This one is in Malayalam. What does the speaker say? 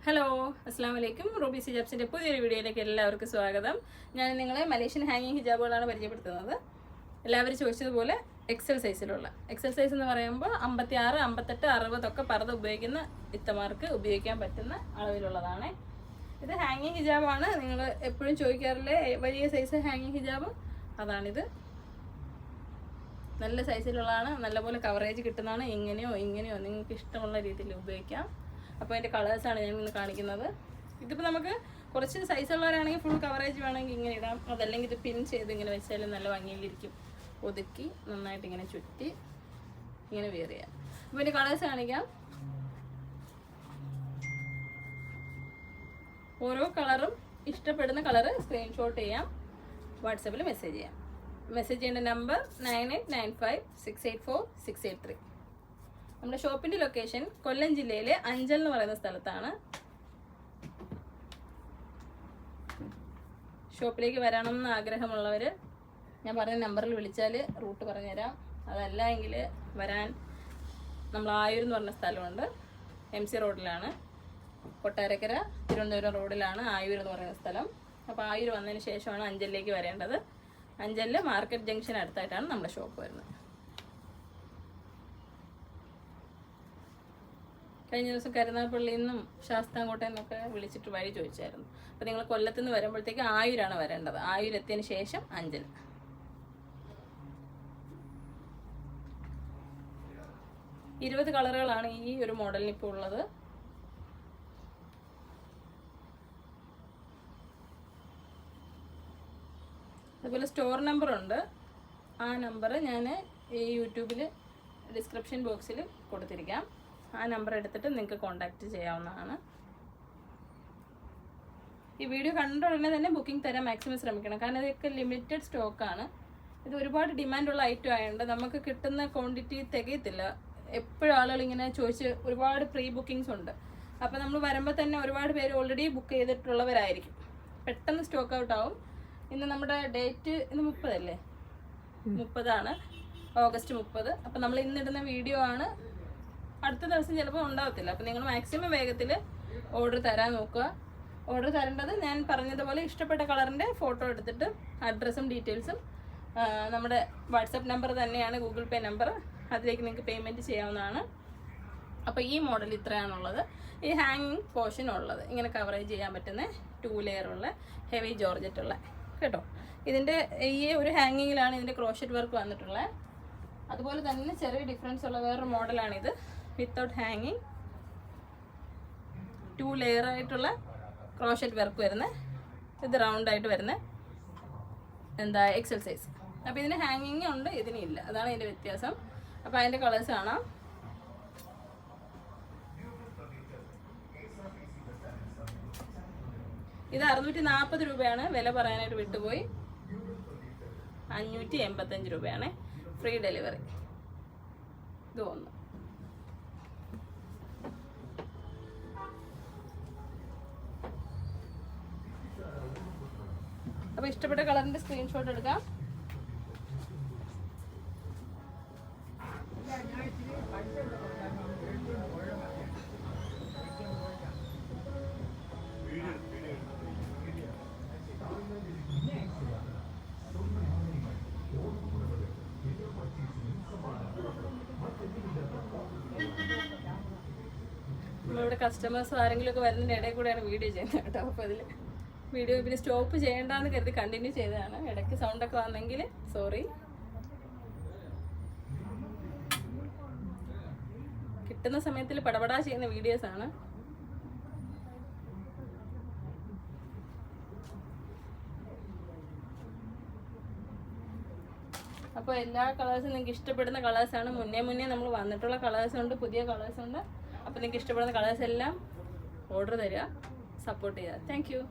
ഹലോ, അസ്സാം വലൈക്കും. റൂബീസ് ഹിജാബ്സിൻ്റെ പുതിയൊരു വീഡിയോയിലേക്ക് എല്ലാവർക്കും സ്വാഗതം. ഞാൻ നിങ്ങളെ മലേഷ്യൻ ഹാങ്ങിങ് ഹിജാബുകളാണ് പരിചയപ്പെടുത്തുന്നത്. എല്ലാവരും ചോദിച്ചതുപോലെ എക്സൽ സൈസിലുള്ള എക്സൽ സൈസ് എന്ന് പറയുമ്പോൾ 56, 58, 60 ഒക്കെ പർദ്ദ ഉപയോഗിക്കുന്ന ഇത്തമാർക്ക് ഉപയോഗിക്കാൻ പറ്റുന്ന അളവിലുള്ളതാണ്. ഇത് ഹാങ്ങിങ് ഹിജാബാണ്. നിങ്ങൾ എപ്പോഴും ചോദിക്കാറില്ലേ വലിയ സൈസ് ഹാങ്ങിങ് ഹിജാബ്, അതാണിത്. നല്ല സൈസിലുള്ളതാണ്, നല്ലപോലെ കവറേജ് കിട്ടുന്നതാണ്. ഇങ്ങനെയോ നിങ്ങൾക്ക് ഇഷ്ടമുള്ള രീതിയിൽ ഉപയോഗിക്കാം. അപ്പോൾ അതിൻ്റെ കളേഴ്സാണ് ഞാൻ ഇന്ന് കാണിക്കുന്നത്. ഇതിപ്പോൾ നമുക്ക് കുറച്ച് സൈസുള്ളവരാണെങ്കിൽ ഫുൾ കവറേജ് വേണമെങ്കിൽ ഇങ്ങനെ ഇടാം, അതല്ലെങ്കിൽ ഇത് പിൻ ചെയ്ത് ഇങ്ങനെ വെച്ചാലും നല്ല ഭംഗിയിലിരിക്കും. ഒതുക്കി നന്നായിട്ട് ഇങ്ങനെ ചുറ്റി ഇങ്ങനെ വെയർ ചെയ്യാം. അപ്പോൾ ഇതിൻ്റെ കളേഴ്സ് കാണിക്കാം. ഓരോ കളറും ഇഷ്ടപ്പെടുന്ന കളറ് സ്ക്രീൻഷോട്ട് ചെയ്യാം, വാട്സാപ്പിൽ മെസ്സേജ് ചെയ്യാം. മെസ്സേജ് ചെയ്യേണ്ട നമ്പർ 9895684683. നമ്മുടെ ഷോപ്പിൻ്റെ ലൊക്കേഷൻ കൊല്ലം ജില്ലയിലെ അഞ്ചൽ എന്ന് പറയുന്ന സ്ഥലത്താണ്. ഷോപ്പിലേക്ക് വരണമെന്ന് ആഗ്രഹമുള്ളവർ ഞാൻ പറഞ്ഞ നമ്പറിൽ വിളിച്ചാൽ റൂട്ട് പറഞ്ഞുതരാം. അതല്ല എങ്കിൽ വരാൻ നമ്മൾ ആയൂർ എന്ന് പറഞ്ഞ സ്ഥലമുണ്ട്, MC റോഡിലാണ്. കൊട്ടാരക്കര തിരുവനന്തപുരം റോഡിലാണ് ആയൂർ എന്ന് പറയുന്ന സ്ഥലം. അപ്പോൾ ആയൂർ വന്നതിന് ശേഷമാണ് അഞ്ചലിലേക്ക് വരേണ്ടത്. അഞ്ചലിൽ മാർക്കറ്റ് ജംഗ്ഷൻ അടുത്തായിട്ടാണ് നമ്മുടെ ഷോപ്പ് വരുന്നത്. കഴിഞ്ഞ ദിവസം കരുനാഗപ്പള്ളിയിൽ നിന്നും ശാസ്താംകോട്ടയിൽ നിന്നൊക്കെ വിളിച്ചിട്ട് വഴി ചോദിച്ചായിരുന്നു. അപ്പോൾ നിങ്ങൾ കൊല്ലത്ത് നിന്ന് വരുമ്പോഴത്തേക്ക് ആയൂരാണ് വരേണ്ടത്. ആയൂർ എത്തിയതിന് ശേഷം അഞ്ചൽ. ഇരുപത് കളറുകളാണ് ഈ ഒരു മോഡലിന് ഇപ്പോൾ ഉള്ളത്. അതുപോലെ സ്റ്റോർ നമ്പറുണ്ട്. ആ നമ്പർ ഞാൻ ഈ യൂട്യൂബിൽ ഡിസ്ക്രിപ്ഷൻ ബോക്സിൽ കൊടുത്തിരിക്കാം. ആ നമ്പർ എടുത്തിട്ട് നിങ്ങൾക്ക് കോൺടാക്റ്റ് ചെയ്യാവുന്നതാണ്. ഈ വീഡിയോ കണ്ട ഉടനെ തന്നെ ബുക്കിംഗ് തരാൻ മാക്സിമം ശ്രമിക്കണം, കാരണം ഇതൊക്കെ ലിമിറ്റഡ് സ്റ്റോക്കാണ്. ഇത് ഒരുപാട് ഡിമാൻഡുള്ള ഐറ്റം ആയതുകൊണ്ട് നമുക്ക് കിട്ടുന്ന ക്വാണ്ടിറ്റി തികയത്തില്ല. എപ്പോഴും ആളുകൾ ഇങ്ങനെ ചോദിച്ച് ഒരുപാട് പ്രീ ബുക്കിങ്സ് ഉണ്ട്. അപ്പോൾ നമ്മൾ വരുമ്പോൾ തന്നെ ഒരുപാട് പേര് ഓൾറെഡി ബുക്ക് ചെയ്തിട്ടുള്ളവരായിരിക്കും. പെട്ടെന്ന് സ്റ്റോക്ക് ഔട്ട് ആവും. ഇന്ന് നമ്മുടെ ഡേറ്റ് ഇന്ന് 30 അല്ലേ? 30 ഓഗസ്റ്റ് 30. അപ്പോൾ നമ്മൾ ഇന്നിടുന്ന വീഡിയോ ആണ്. അടുത്ത ദിവസം ചിലപ്പോൾ ഉണ്ടാകത്തില്ല. അപ്പോൾ നിങ്ങൾ മാക്സിമം വേഗത്തിൽ ഓർഡർ തരാൻ നോക്കുക. ഓർഡർ തരേണ്ടത് ഞാൻ പറഞ്ഞതുപോലെ ഇഷ്ടപ്പെട്ട കളറിൻ്റെ ഫോട്ടോ എടുത്തിട്ട് അഡ്രസ്സും ഡീറ്റെയിൽസും നമ്മുടെ വാട്സപ്പ് നമ്പർ തന്നെയാണ്, ഗൂഗിൾ പേ നമ്പർ, അതിലേക്ക് നിങ്ങൾക്ക് പേയ്മെൻറ്റ് ചെയ്യാവുന്നതാണ്. അപ്പോൾ ഈ മോഡൽ ഇത്രയാണുള്ളത്. ഈ ഹാങ്ങിങ് പോർഷൻ ഉള്ളത് ഇങ്ങനെ കവറേജ് ചെയ്യാൻ പറ്റുന്ന 2 ലെയറുള്ള ഹെവി ജോർജറ്റുള്ള കേട്ടോ. ഇതിൻ്റെ ഈ ഒരു ഹാങ്ങിങ്ങിലാണ് ഇതിൻ്റെ ക്രോഷറ്റ് വർക്ക് വന്നിട്ടുള്ളത്. അതുപോലെ തന്നെ ചെറിയ ഡിഫറൻസ് ഉള്ള വേറൊരു മോഡലാണിത്, വിത്തൗട്ട് ഹാങ്ങിങ് 2 ലെയർ ആയിട്ടുള്ള ക്രോഷറ്റ് വർക്ക് വരുന്നത്. ഇത് റൗണ്ട് ആയിട്ട് വരുന്ന എക്സൽ സൈസ്. അപ്പോൾ ഇതിന് ഹാങ്ങിങ് ഉണ്ട്, ഇതിനില്ല. അതാണ് ഇതിൻ്റെ വ്യത്യാസം. അപ്പോൾ അതിൻ്റെ കളേഴ്സ് കാണാം. ഇത് 640 രൂപയാണ് വില, പറയാനായിട്ട് വിട്ടുപോയി. 585 രൂപയാണ് ഫ്രീ ഡെലിവറി. ഇത് ഒന്ന്. അപ്പോൾ ഇഷ്ടപ്പെട്ട കളറിൻ്റെ സ്ക്രീൻഷോട്ട് എടുക്കാം. നമ്മളിവിടെ കസ്റ്റമേഴ്സ് ആരെങ്കിലും ഒക്കെ വരുന്നതിൻ്റെ ഇടയിൽ കൂടെയാണ് വീഡിയോ ചെയ്യുന്നത് കേട്ടോ. അപ്പോൾ അതിൽ വീഡിയോ പിന്നെ സ്റ്റോപ്പ് ചെയ്യേണ്ടെന്ന് കരുതി കണ്ടിന്യൂ ചെയ്തതാണ്. ഇടയ്ക്ക് സൗണ്ടൊക്കെ വന്നെങ്കിൽ സോറി. കിട്ടുന്ന സമയത്തിൽ പടപടാ ചെയ്യുന്ന വീഡിയോസാണ്. അപ്പോൾ എല്ലാ കളേഴ്സും നിങ്ങൾക്ക് ഇഷ്ടപ്പെടുന്ന കളേഴ്സാണ്. മുന്നേ നമ്മൾ വന്നിട്ടുള്ള കളേഴ്സുണ്ട്, പുതിയ കളേഴ്സുണ്ട്. അപ്പോൾ നിങ്ങൾക്ക് ഇഷ്ടപ്പെടുന്ന കളേഴ്സ് എല്ലാം ഓർഡർ തരിക, സപ്പോർട്ട് ചെയ്യുക. Thank you.